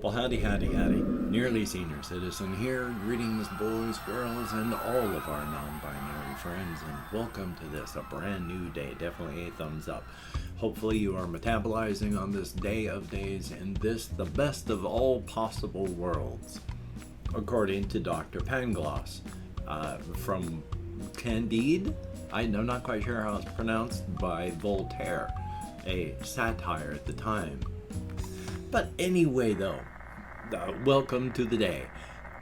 Well, howdy, howdy, howdy. Nearly Senior Citizen here. Greetings, boys, girls, and all of our non-binary friends, and welcome to this, a brand new day. Definitely a thumbs up. Hopefully you are metabolizing on this day of days, and this, the best of all possible worlds, according to Dr. Pangloss, from Candide. I'm not quite sure how it's pronounced, by Voltaire, a satire at the time. But anyway, though, welcome to the day.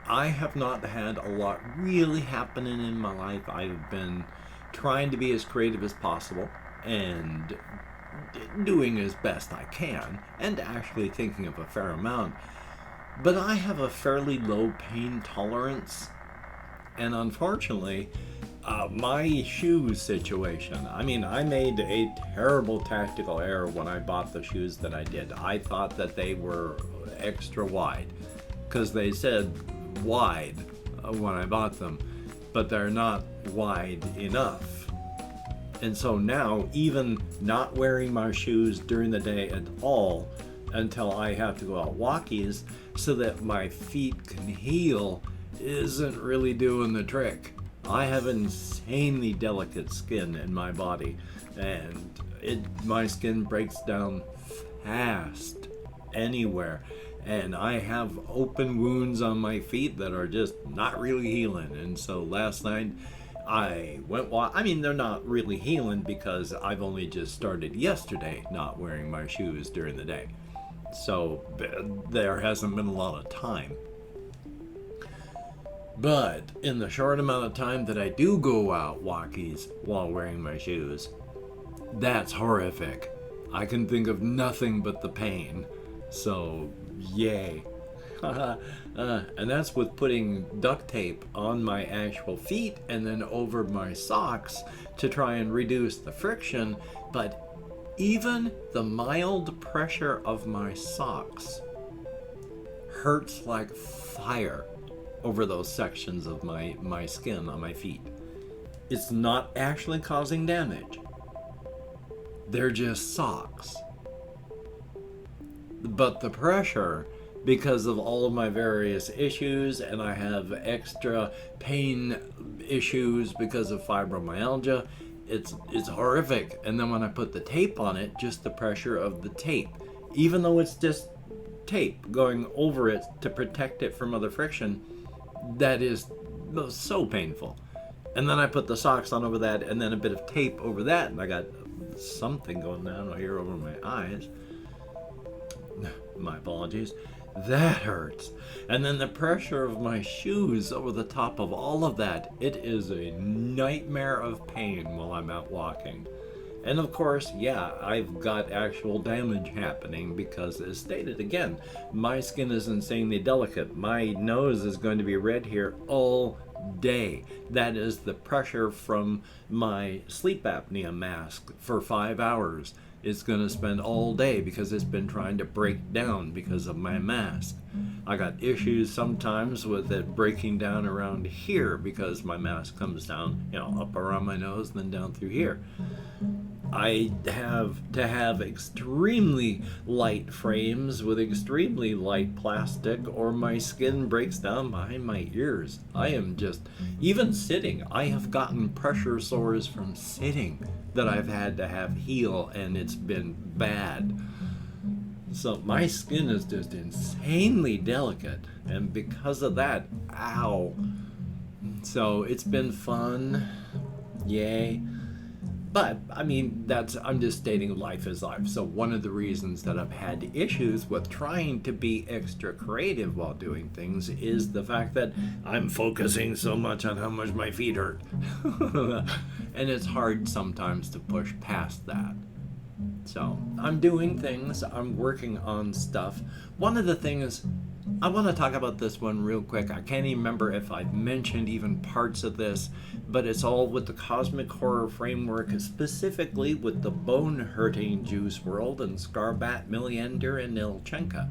I have not had a lot really happening in my life. I've been trying to be as creative as possible and doing as best I can, and actually thinking of a fair amount. But I have a fairly low pain tolerance, and unfortunately, my shoes situation. I made a terrible tactical error when I bought the shoes that I did. I thought that they were extra wide, because they said wide when I bought them, but they're not wide enough. And so now, even not wearing my shoes during the day at all, until I have to go out walkies so that my feet can heal, isn't really doing the trick. I have insanely delicate skin in my body, and my skin breaks down fast anywhere, and I have open wounds on my feet that are just not really healing. And so last night I went they're not really healing because I've only just started yesterday not wearing my shoes during the day, so there hasn't been a lot of time. But in the short amount of time that I do go out walkies while wearing my shoes, that's horrific. I can think of nothing but the pain. So, yay. And that's with putting duct tape on my actual feet and then over my socks to try and reduce the friction. But even the mild pressure of my socks hurts like fire over those sections of my skin on my feet. It's not actually causing damage. They're just socks. But the pressure, because of all of my various issues, and I have extra pain issues because of fibromyalgia, it's horrific. And then when I put the tape on it, just the pressure of the tape, even though it's just tape going over it to protect it from other friction, that is so painful. And then I put the socks on over that, and then a bit of tape over that, and I got something going down here over my eyes. My apologies. That hurts. And then the pressure of my shoes over the top of all of that, it is a nightmare of pain while I'm out walking. And of course, yeah, I've got actual damage happening because, as stated again, my skin is insanely delicate. My nose is going to be red here all day. That is the pressure from my sleep apnea mask for 5 hours. It's going to spend all day because it's been trying to break down because of my mask. I got issues sometimes with it breaking down around here because my mask comes down, up around my nose and then down through here. I have to have extremely light frames with extremely light plastic, or my skin breaks down behind my ears. I am just, even sitting, I have gotten pressure sores from sitting that I've had to have heal, and it's been bad. So my skin is just insanely delicate, and because of that, ow. So it's been fun, yay. But, I'm just stating life is life. So one of the reasons that I've had issues with trying to be extra creative while doing things is the fact that I'm focusing so much on how much my feet hurt. And it's hard sometimes to push past that. So I'm doing things, I'm working on stuff. One of the things, I want to talk about this one real quick. I can't even remember if I've mentioned even parts of this, but it's all with the cosmic horror framework, specifically with the bone-hurting Juice WRLD and Scarbat, Milliender, and Nilchenka.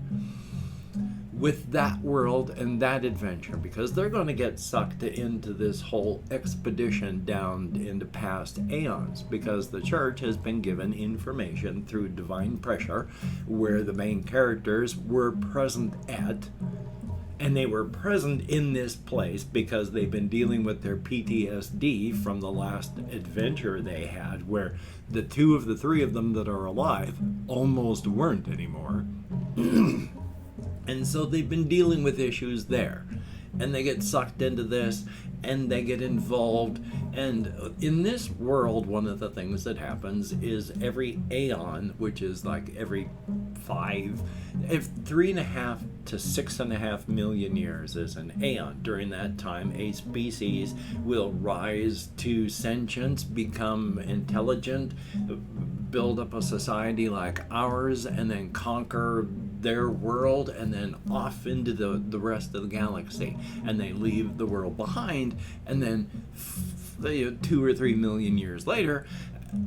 with that world and that adventure, because they're going to get sucked into this whole expedition down into past aeons, because the church has been given information through divine pressure where the main characters were present at. And they were present in this place because they've been dealing with their PTSD from the last adventure they had, where the two of the three of them that are alive almost weren't anymore. And so they've been dealing with issues there. And they get sucked into this, and they get involved. And in this world, one of the things that happens is every aeon, which is like every 3.5 to 6.5 million years is an aeon. During that time, a species will rise to sentience, become intelligent, build up a society like ours, and then conquer their world, and then off into the rest of the galaxy, and they leave the world behind, and then 2 or 3 million years later,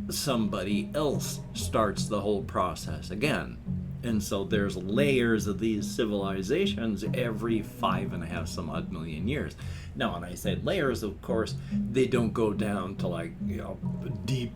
somebody else starts the whole process again. And so there's layers of these civilizations every 5.5 some odd million years. Now, when I say layers, of course, they don't go down to like, deep,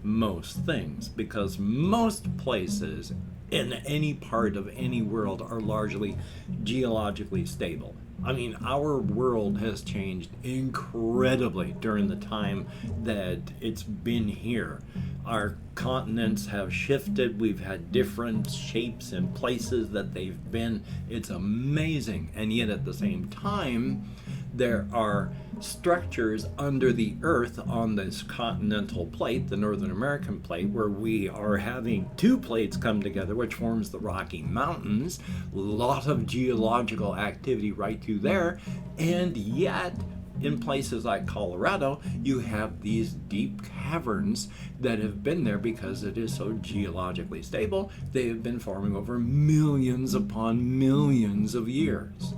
most things, because most places in any part of any world are largely geologically stable. I mean, our world has changed incredibly during the time that it's been here. Our continents have shifted. We've had different shapes and places that they've been. It's amazing. And yet at the same time, there are structures under the earth on this continental plate, the Northern American plate, where we are having two plates come together, which forms the Rocky Mountains. A lot of geological activity right through there. And yet, in places like Colorado, you have these deep caverns that have been there because it is so geologically stable. They have been forming over millions upon millions of years.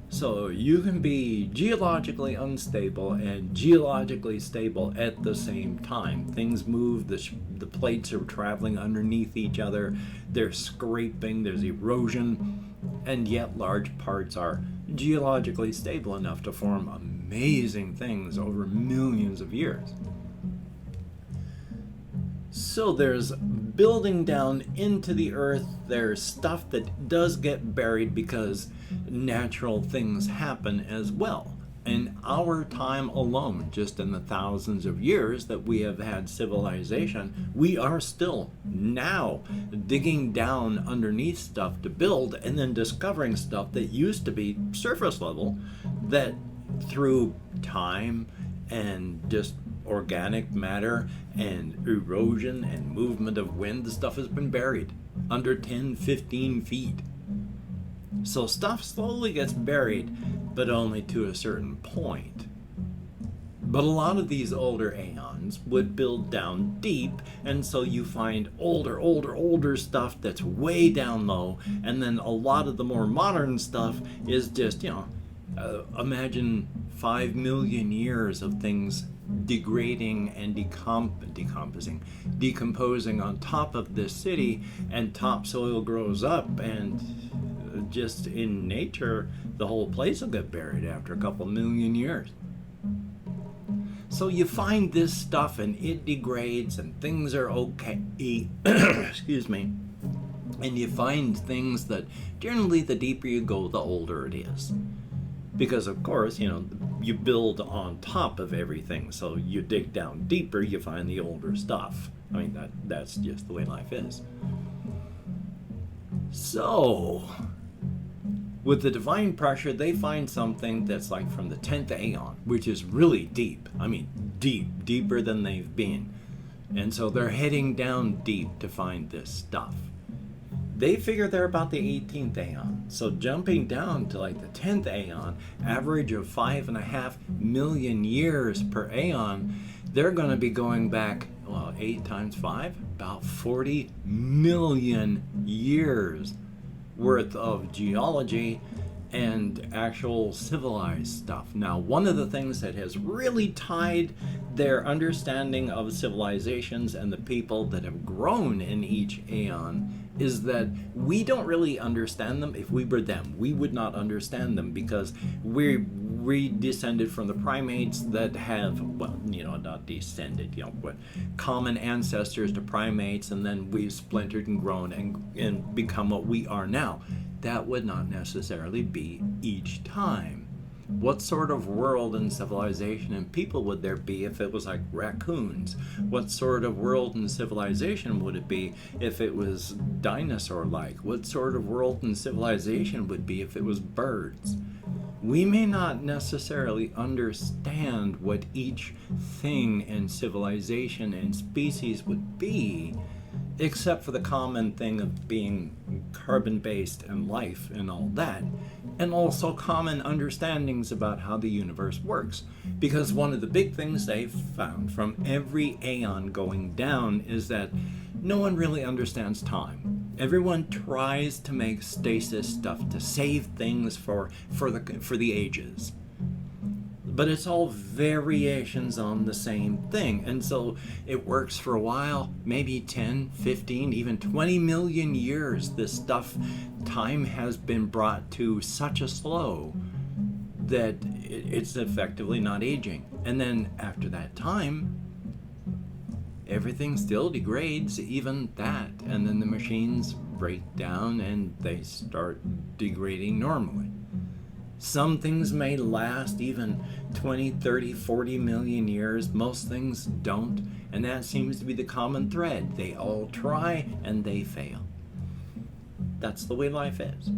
So you can be geologically unstable and geologically stable at the same time. Things move, the plates are traveling underneath each other, they're scraping, there's erosion, and yet large parts are geologically stable enough to form amazing things over millions of years. So there's building down into the earth, there's stuff that does get buried because natural things happen as well. In our time alone, just in the thousands of years that we have had civilization, we are still now digging down underneath stuff to build, and then discovering stuff that used to be surface level, that through time and just organic matter and erosion and movement of wind, the stuff has been buried under 10, 15 feet. So stuff slowly gets buried, but only to a certain point. But a lot of these older aeons would build down deep, and so you find older stuff that's way down low, and then a lot of the more modern stuff is just, imagine 5 million years of things degrading and decomposing on top of this city, and topsoil grows up, and just in nature, the whole place will get buried after a couple million years. So you find this stuff and it degrades and things are okay. Excuse me. And you find things that generally the deeper you go, the older it is. Because of course, you build on top of everything. So you dig down deeper, you find the older stuff. I mean, that's just the way life is. So, with the divine pressure, they find something that's like from the 10th aeon, which is really deep. I mean, deeper than they've been. And so they're heading down deep to find this stuff. They figure they're about the 18th aeon. So jumping down to like the 10th aeon, average of 5.5 million years per aeon, they're going to be going back, 8 times 5, about 40 million years worth of geology and actual civilized stuff. Now, one of the things that has really tied their understanding of civilizations and the people that have grown in each aeon is that we don't really understand them. If we were them, we would not understand them, because we descended from the primates that have, well, not descended, but common ancestors to primates, and then we've splintered and grown and become what we are now. That would not necessarily be each time. What sort of world and civilization and people would there be if it was like raccoons? What sort of world and civilization would it be if it was dinosaur-like? What sort of world and civilization would be if it was birds? We may not necessarily understand what each thing and civilization and species would be, except for the common thing of being carbon-based and life and all that, and also common understandings about how the universe works. Because one of the big things they've found from every aeon going down is that no one really understands time. Everyone tries to make stasis stuff to save things for the ages. But it's all variations on the same thing. And so it works for a while, maybe 10, 15, even 20 million years. This stuff, time has been brought to such a slow that it's effectively not aging. And then after that time, everything still degrades, even that. And then the machines break down and they start degrading normally. Some things may last even 20, 30, 40 million years. Most things don't. And that seems to be the common thread. They all try and they fail. That's the way life is.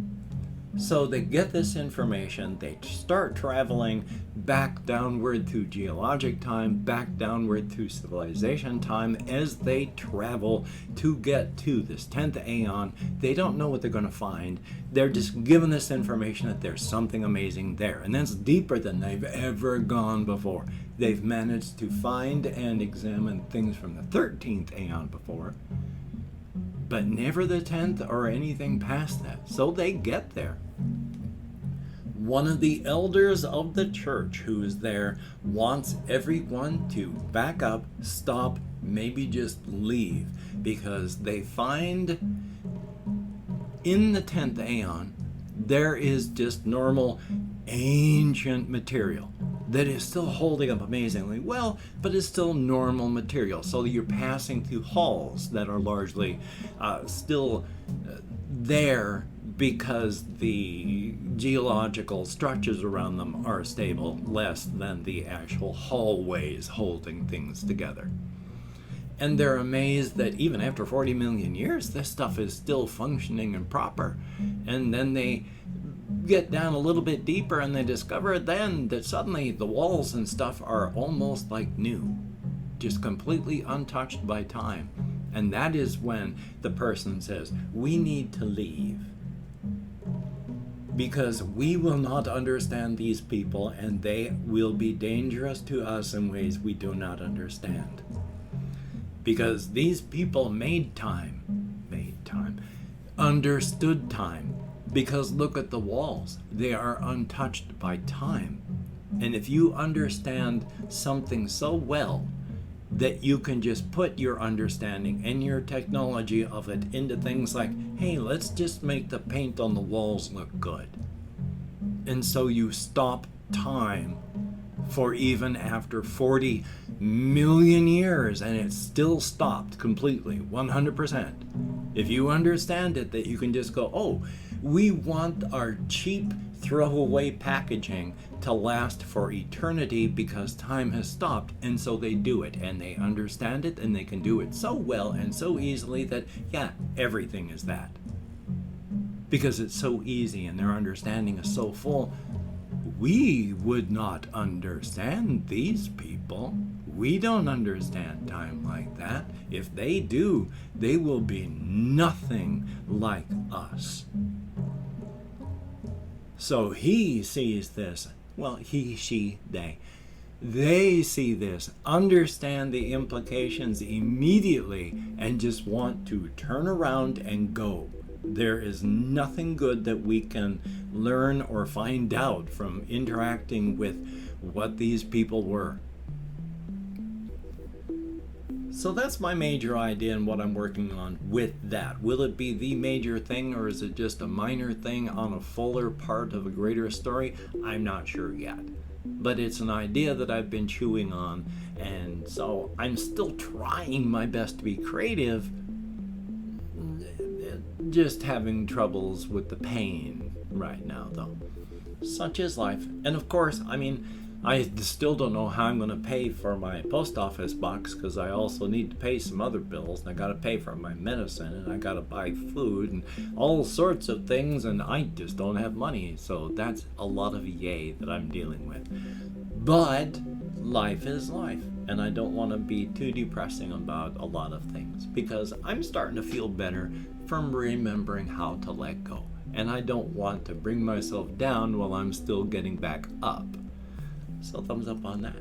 So they get this information, they start traveling back downward through geologic time, back downward through civilization time. As they travel to get to this 10th aeon, they don't know what they're going to find. They're just given this information that there's something amazing there. And that's deeper than they've ever gone before. They've managed to find and examine things from the 13th aeon before, but never the 10th or anything past that. So they get there. One of the elders of the church who is there wants everyone to back up, stop, maybe just leave, because they find in the 10th aeon there is just normal ancient material that is still holding up amazingly well, but is still normal material. So you're passing through halls that are largely still there because the geological structures around them are stable, less than the actual hallways holding things together. And they're amazed that even after 40 million years, this stuff is still functioning and proper. And then they get down a little bit deeper and they discover then that suddenly the walls and stuff are almost like new, just completely untouched by time. And that is when the person says, we need to leave, because we will not understand these people and they will be dangerous to us in ways we do not understand. Because these people made time, understood time. Because look at the walls. They are untouched by time. And if you understand something so well that you can just put your understanding and your technology of it into things like, hey, let's just make the paint on the walls look good. And so you stop time for even after 40 million years, and it's still stopped completely, 100%. If you understand it, that you can just go, oh, we want our cheap throwaway packaging to last for eternity because time has stopped, and so they do it, and they understand it, and they can do it so well and so easily that, yeah, everything is that. Because it's so easy and their understanding is so full. We would not understand these people. We don't understand time like that. If they do, they will be nothing like us. So he sees this. Well, he, she, they. They see this, understand the implications immediately, and just want to turn around and go. There is nothing good that we can learn or find out from interacting with what these people were. So that's my major idea and what I'm working on with that. Will it be the major thing, or is it just a minor thing on a fuller part of a greater story? I'm not sure yet. But it's an idea that I've been chewing on, and so I'm still trying my best to be creative, just having troubles with the pain right now, though. Such is life. And of course, I still don't know how I'm going to pay for my post office box, because I also need to pay some other bills, and I got to pay for my medicine, and I got to buy food and all sorts of things, and I just don't have money. So that's a lot of yay that I'm dealing with. But life is life, and I don't want to be too depressing about a lot of things, because I'm starting to feel better from remembering how to let go, and I don't want to bring myself down while I'm still getting back up. So thumbs up on that.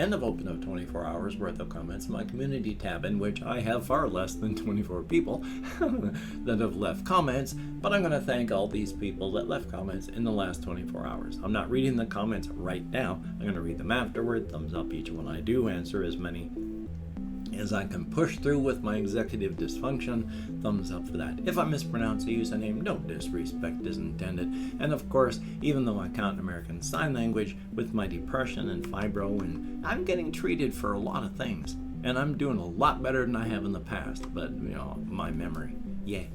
And I've opened up 24 hours worth of comments in my community tab, in which I have far less than 24 people that have left comments, but I'm going to thank all these people that left comments in the last 24 hours. I'm not reading the comments right now. I'm going to read them afterward. Thumbs up each one I do, answer as many as I can push through with my executive dysfunction. Thumbs up for that. If I mispronounce a username, no disrespect is intended. And of course, even though I count American Sign Language with my depression and fibro, and I'm getting treated for a lot of things, and I'm doing a lot better than I have in the past, but my memory, yay.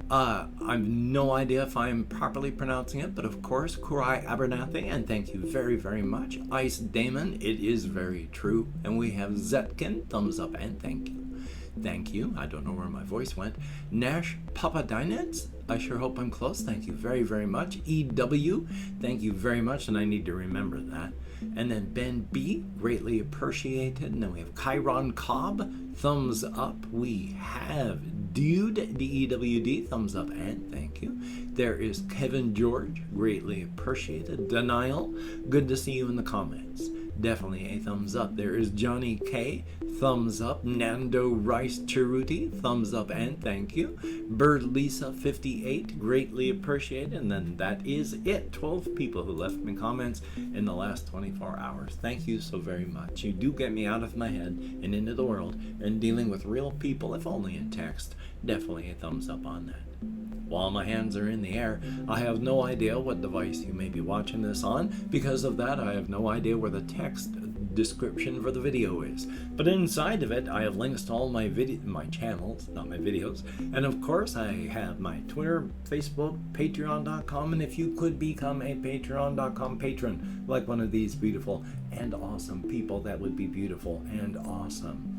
I've no idea if I'm properly pronouncing it, but of course, Kurai Abernathy, and thank you very, very much. Ice Damon, it is very true. And we have Zetkin, thumbs up and thank you. Thank you. I don't know where my voice went. Nash Papadinets, I sure hope I'm close. Thank you very, very much. EW, thank you very much, and I need to remember that. And then Ben B, greatly appreciated. And then we have Chiron Cobb, thumbs up. We have Dude, D-E-W-D, thumbs up and thank you. There is Kevin George, greatly appreciated. Denial, good to see you in the comments. Definitely a thumbs up. There is Johnny K, thumbs up. Nando Rice Cheruti, thumbs up and thank you. Bird Lisa 58, greatly appreciated. And then that is it. 12 people who left me comments in the last 24 hours. Thank you so very much. You do get me out of my head and into the world and dealing with real people, if only in text. Definitely a thumbs up on that. While my hands are in the air, I have no idea what device you may be watching this on. Because of that, I have no idea where the text description for the video is. But inside of it, I have links to all my channels, not my videos. And of course, I have my Twitter, Facebook, Patreon.com, and if you could become a Patreon.com patron, like one of these beautiful and awesome people, that would be beautiful and awesome.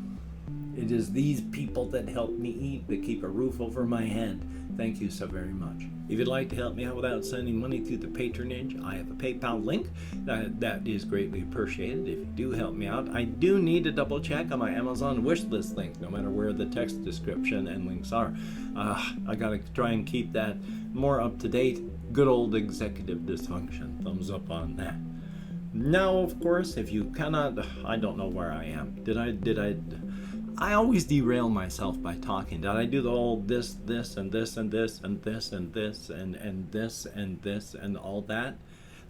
It is these people that help me eat, that keep a roof over my head. Thank you so very much. If you'd like to help me out without sending money through the patronage, I have a PayPal link. That is greatly appreciated if you do help me out. I do need to double check on my Amazon wishlist link, no matter where the text description and links are. I gotta try and keep that more up to date. Good old executive dysfunction. Thumbs up on that. Now, of course, if you cannot, I don't know where I am. I always derail myself by talking. Did I do the whole this, and this, and this, and this, and this, and this, and this, and all that?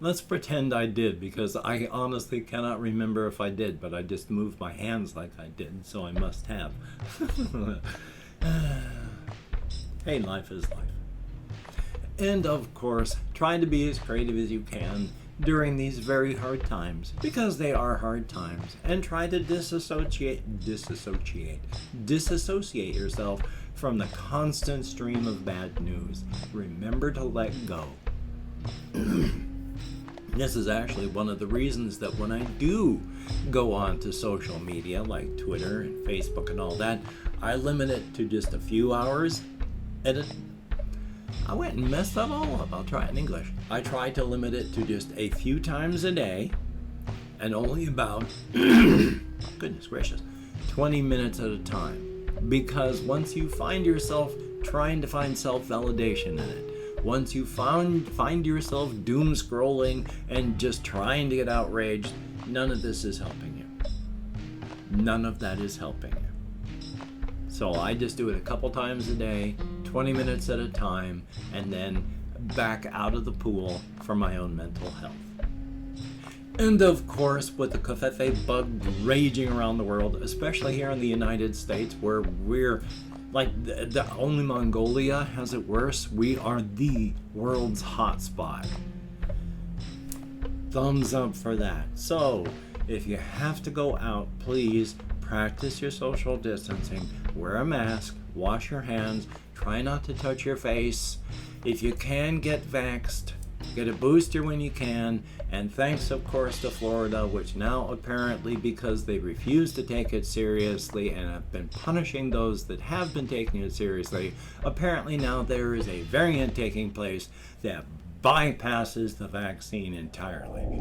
Let's pretend I did, because I honestly cannot remember if I did, but I just moved my hands like I did, so I must have. Hey, life is life. And of course, try to be as creative as you can during these very hard times, because they are hard times, and try to disassociate yourself from the constant stream of bad news. Remember to let go. This is actually one of the reasons that when I do go on to social media like Twitter and Facebook and all that, I limit it to just a few hours. I went and messed that all up. I'll try it in English. I try to limit it to just a few times a day, and only about, goodness gracious, 20 minutes at a time. Because once you find yourself trying to find self-validation in it, once you find yourself doom scrolling and just trying to get outraged, none of this is helping you. None of that is helping you. So I just do it a couple times a day, 20 minutes at a time, and then back out of the pool for my own mental health. And of course, with the covfefe bug raging around the world, especially here in the United States, where we're like only Mongolia has it worse, we are the world's hotspot. Thumbs up for that. So, if you have to go out, please practice your social distancing. Wear a mask, wash your hands, try not to touch your face. If you can, get vaxxed. Get a booster when you can, and thanks of course to Florida, which now apparently, because they refuse to take it seriously and have been punishing those that have been taking it seriously, apparently now there is a variant taking place that bypasses the vaccine entirely.